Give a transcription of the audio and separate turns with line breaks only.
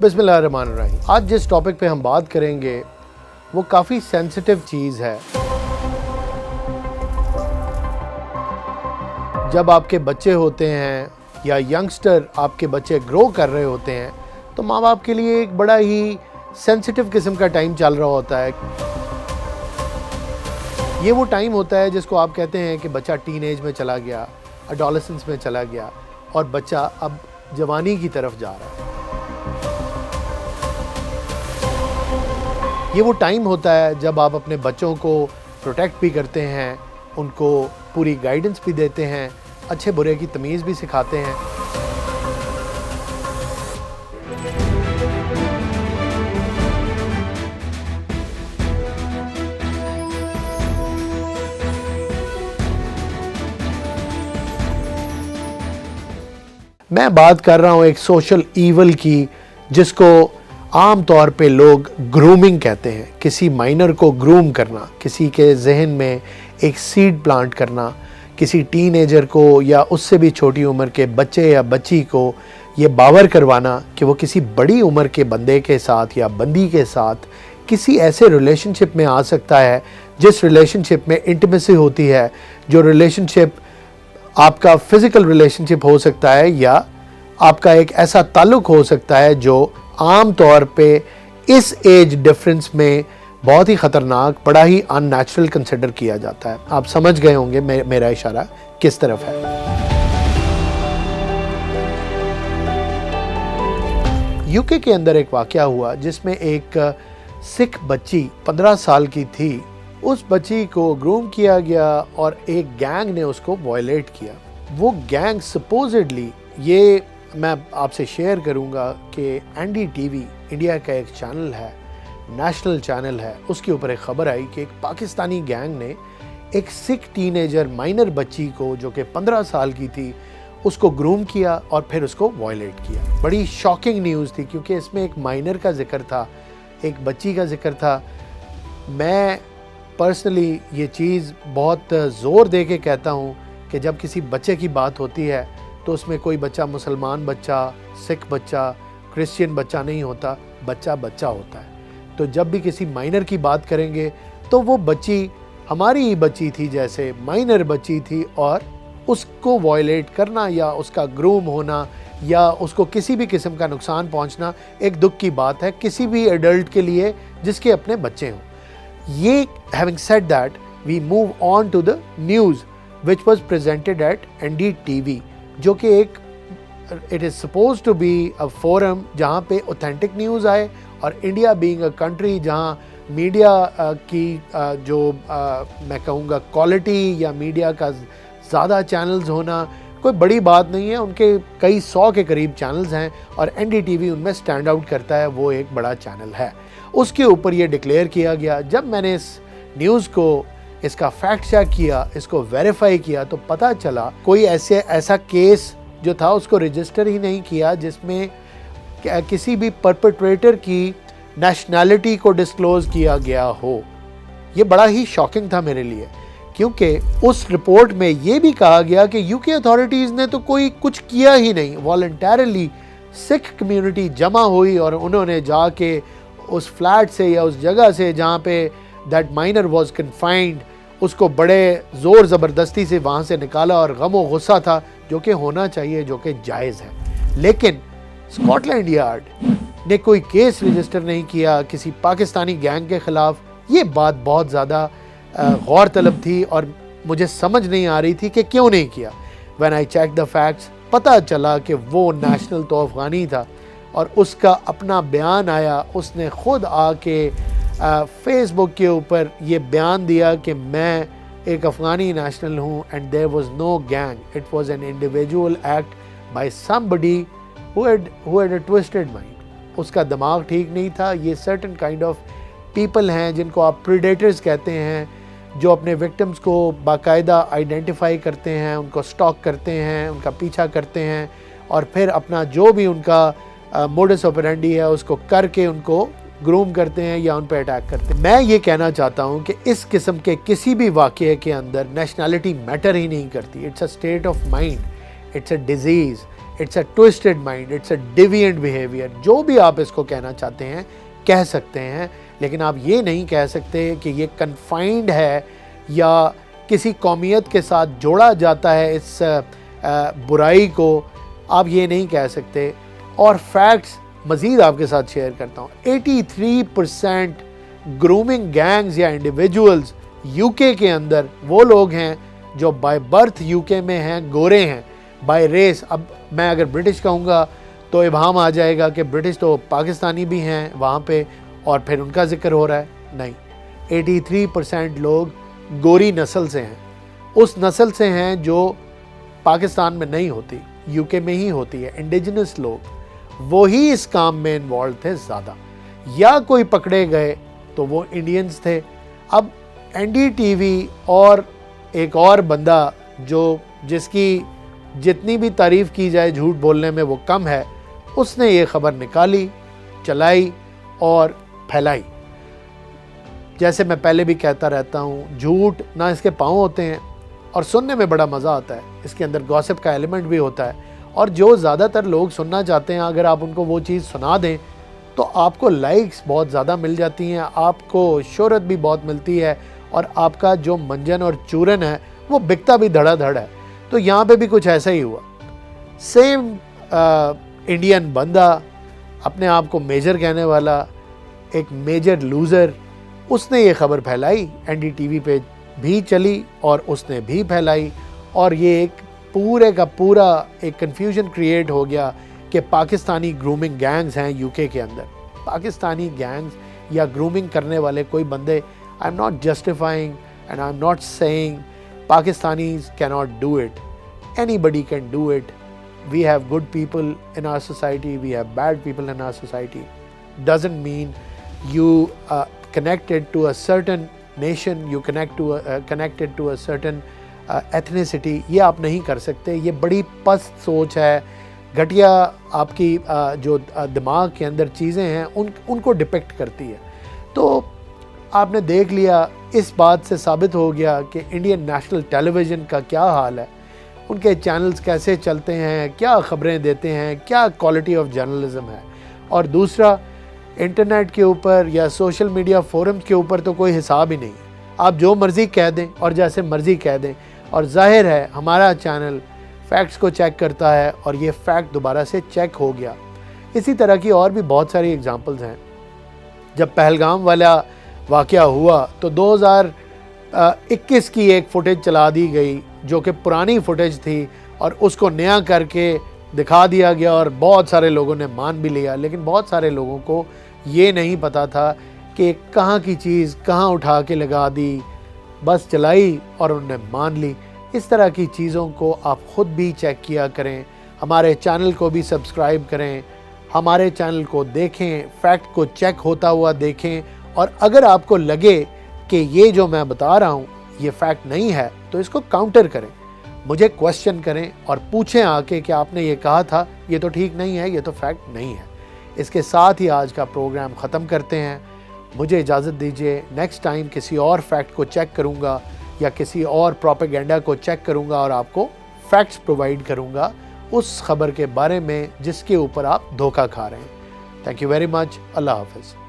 बिस्मिल्लाहिर्रहमानिर्रहीम। आज जिस टॉपिक पे हम बात करेंगे वो काफ़ी सेंसिटिव चीज़ है। जब आपके बच्चे होते हैं या यंगस्टर आपके बच्चे ग्रो कर रहे होते हैं तो माँ बाप के लिए एक बड़ा ही सेंसिटिव किस्म का टाइम चल रहा होता है। ये वो टाइम होता है जिसको आप कहते हैं कि बच्चा टीनेज में चला गया, एडोलेसेंस में चला गया और बच्चा अब जवानी की तरफ जा रहा है। ये वो टाइम होता है जब आप अपने बच्चों को प्रोटेक्ट भी करते हैं, उनको पूरी गाइडेंस भी देते हैं, अच्छे बुरे की तमीज़ भी सिखाते हैं। मैं बात कर रहा हूँ एक सोशल ईवल की जिसको आम तौर पे लोग ग्रूमिंग कहते हैं। किसी माइनर को ग्रूम करना, किसी के जहन में एक सीड प्लांट करना, किसी टीनेजर को या उससे भी छोटी उम्र के बच्चे या बच्ची को ये बावर करवाना कि वो किसी बड़ी उम्र के बंदे के साथ या बंदी के साथ किसी ऐसे रिलेशनशिप में आ सकता है जिस रिलेशनशिप में इंटीमेसी होती है, जो रिलेशनशिप आपका फिज़िकल रिलेशनशिप हो सकता है या आपका एक ऐसा ताल्लुक़ हो सकता है जो आम तौर पे इस एज डिफरेंस में बहुत ही ख़तरनाक, बड़ा ही अननेचुरल कंसिडर किया जाता है। आप समझ गए होंगे मेरा इशारा किस तरफ है। यूके के अंदर एक वाक़या हुआ जिसमें एक सिख बच्ची 15 साल की थी। उस बच्ची को ग्रूम किया गया और एक गैंग ने उसको वायलेट किया। वो गैंग सपोजिडली, ये मैं आपसे शेयर करूंगा कि एनडीटीवी इंडिया का एक चैनल है, नेशनल चैनल है, उसके ऊपर एक ख़बर आई कि एक पाकिस्तानी गैंग ने एक सिख टीनेजर माइनर बच्ची को जो कि 15 साल की थी उसको ग्रूम किया और फिर उसको वायलेट किया। बड़ी शॉकिंग न्यूज़ थी क्योंकि इसमें एक माइनर का जिक्र था, एक बच्ची का जिक्र था। मैं पर्सनली ये चीज़ बहुत ज़ोर दे के कहता हूँ कि जब किसी बच्चे की बात होती है तो उसमें कोई बच्चा मुसलमान बच्चा, सिख बच्चा, क्रिश्चियन बच्चा नहीं होता, बच्चा बच्चा होता है। तो जब भी किसी माइनर की बात करेंगे तो वो बच्ची हमारी ही बच्ची थी, जैसे माइनर बच्ची थी, और उसको वायलेट करना या उसका ग्रूम होना या उसको किसी भी किस्म का नुकसान पहुंचना एक दुख की बात है किसी भी एडल्ट के लिए जिसके अपने बच्चे हों। ये having said that, we move on to the news which was presented at NDTV, जो कि एक it is suppose to be a forum जहाँ पे ऑथेंटिक न्यूज़ आए, और इंडिया बीइंग अ कंट्री जहाँ मीडिया की जो मैं कहूँगा क्वालिटी या मीडिया का ज़्यादा चैनल्स होना कोई बड़ी बात नहीं है। उनके कई 100 के करीब चैनल्स हैं और NDTV उनमें स्टैंड आउट करता है, वो एक बड़ा चैनल है। उसके ऊपर ये डिक्लेयर किया गया। जब मैंने इस न्यूज़ को, इसका फैक्ट चेक किया, इसको वेरीफाई किया, तो पता चला कोई ऐसा केस जो था उसको रजिस्टर ही नहीं किया जिसमें किसी भी परपेट्रेटर की नेशनैलिटी को डिस्क्लोज किया गया हो। ये बड़ा ही शॉकिंग था मेरे लिए क्योंकि उस रिपोर्ट में ये भी कहा गया कि यूके अथॉरिटीज़ ने तो कोई कुछ किया ही नहीं। वॉलंटरली सिख कम्युनिटी जमा हुई और उन्होंने जाके उस फ्लैट से या उस जगह से जहाँ पे दैट माइनर वाज कन्फाइंड, उसको बड़े ज़ोर ज़बरदस्ती से वहाँ से निकाला और गम और गुस्सा था, जो कि होना चाहिए, जो कि जायज़ है। लेकिन स्कॉटलैंड यार्ड ने कोई केस रजिस्टर नहीं किया किसी पाकिस्तानी गैंग के ख़िलाफ़। ये बात बहुत ज़्यादा गौर तलब थी और मुझे समझ नहीं आ रही थी कि क्यों नहीं किया। When I check the facts, पता चला कि वो नेशनल तो अफ़गानी था और उसका अपना बयान आया। उसने ख़ुद आके फेसबुक के ऊपर ये बयान दिया कि मैं एक अफ़गानी नेशनल हूँ and there was no gang, it was an individual act by somebody who had a twisted mind. उसका दिमाग ठीक नहीं था। ये सर्टेन काइंड ऑफ पीपल हैं जिनको आप प्रीडेटर्स कहते हैं, जो अपने विक्टिम्स को बाकायदा आइडेंटिफाई करते हैं, उनको स्टॉक करते हैं, उनका पीछा करते हैं और फिर अपना जो भी उनका मोडस ऑपरेंडी है उसको करके उनको ग्रूम करते हैं या उन पर अटैक करते हैं। मैं ये कहना चाहता हूँ कि इस किस्म के किसी भी वाक़ये के अंदर नेशनैलिटी मैटर ही नहीं करती। It's a state of mind, it's a disease, it's a twisted mind, it's a deviant behaviour, जो भी आप इसको कहना चाहते हैं कह सकते हैं, लेकिन आप ये नहीं कह सकते कि ये कन्फाइंड है या किसी कौमियत के साथ जोड़ा जाता है इस बुराई को, आप ये नहीं कह सकते। और फैक्ट्स मज़ीद आपके साथ शेयर करता हूँ। 83% ग्रूमिंग गैंग्स या इंडिविजुअल्स यूके के अंदर वो लोग हैं जो बाय बर्थ यूके में हैं, गोरे हैं, बाय रेस। अब मैं अगर ब्रिटिश कहूँगा तो इबाम आ जाएगा कि ब्रिटिश तो पाकिस्तानी भी हैं वहाँ पे, और फिर उनका जिक्र हो रहा है। नहीं, 83% लोग गोरी नस्ल से हैं, उस नस्ल से हैं जो पाकिस्तान में नहीं होती, यूके में ही होती है। इंडिजिनस लोग वो ही इस काम में इन्वॉल्व थे ज़्यादा, या कोई पकड़े गए तो वो इंडियंस थे। अब एनडीटीवी और एक और बंदा जिसकी जितनी भी तारीफ़ की जाए झूठ बोलने में वो कम है, उसने ये ख़बर निकाली, चलाई और फैलाई। जैसे मैं पहले भी कहता रहता हूँ, झूठ ना इसके पाँव होते हैं और सुनने में बड़ा मज़ा आता है, इसके अंदर गॉसिप का एलिमेंट भी होता है, और जो ज़्यादातर लोग सुनना चाहते हैं अगर आप उनको वो चीज़ सुना दें तो आपको लाइक्स बहुत ज़्यादा मिल जाती हैं, आपको शोहरत भी बहुत मिलती है, और आपका जो मंजन और चूरन है वो बिकता भी धड़ाधड़ है। तो यहाँ पे भी कुछ ऐसा ही हुआ। सेम इंडियन बंदा, अपने आप को मेजर कहने वाला, एक मेजर लूज़र, उसने ये ख़बर फैलाई, एनडीटीवी पे भी चली और उसने भी फैलाई, और ये एक पूरे का पूरा एक कन्फ्यूजन क्रिएट हो गया कि पाकिस्तानी ग्रूमिंग गैंग्स हैं यूके के अंदर। पाकिस्तानी गैंग्स या ग्रूमिंग करने वाले कोई बंदे, I am not justifying and I am not saying Pakistanis cannot do it. Anybody can do it. We have good people in our society, we have bad people in our society. Doesn't mean you connected to a certain nation, you connected to a certain ethnicity. ये आप नहीं कर सकते। ये बड़ी पस्त सोच है, घटिया आपकी जो दिमाग के अंदर चीज़ें हैं उनको डिपेक्ट करती है। तो आपने देख लिया, इस बात से साबित हो गया कि इंडियन नेशनल टेलीविज़न का क्या हाल है, उनके चैनल्स कैसे चलते हैं, क्या ख़बरें देते हैं, क्या क्वालिटी ऑफ जर्नलिज्म है। और दूसरा, इंटरनेट के ऊपर या सोशल मीडिया फोरम्स के ऊपर तो कोई हिसाब ही नहीं है, आप जो मर्ज़ी कह दें और जैसे मर्ज़ी कह दें। और जाहिर है हमारा चैनल फैक्ट्स को चेक करता है और ये फैक्ट दोबारा से चेक हो गया। इसी तरह की और भी बहुत सारी एग्जांपल्स हैं। जब पहलगाम वाला वाक़या हुआ तो 2021 की एक फ़ुटेज चला दी गई जो कि पुरानी फ़ुटेज थी, और उसको नया करके दिखा दिया गया और बहुत सारे लोगों ने मान भी लिया। लेकिन बहुत सारे लोगों को ये नहीं पता था कि कहाँ की चीज़ कहाँ उठा के लगा दी, बस चलाई और उन्होंने मान ली। इस तरह की चीज़ों को आप ख़ुद भी चेक किया करें, हमारे चैनल को भी सब्सक्राइब करें, हमारे चैनल को देखें, फैक्ट को चेक होता हुआ देखें, और अगर आपको लगे कि ये जो मैं बता रहा हूँ ये फैक्ट नहीं है तो इसको काउंटर करें, मुझे क्वेश्चन करें और पूछें आके कि आपने ये कहा था, ये तो ठीक नहीं है, ये तो फैक्ट नहीं है। इसके साथ ही आज का प्रोग्राम ख़त्म करते हैं। मुझे इजाज़त दीजिए, नेक्स्ट टाइम किसी और फैक्ट को चेक करूँगा या किसी और प्रोपेगेंडा को चेक करूँगा और आपको फैक्ट्स प्रोवाइड करूँगा उस खबर के बारे में जिसके ऊपर आप धोखा खा रहे हैं। Thank you very much. अल्लाह हाफ़िज़।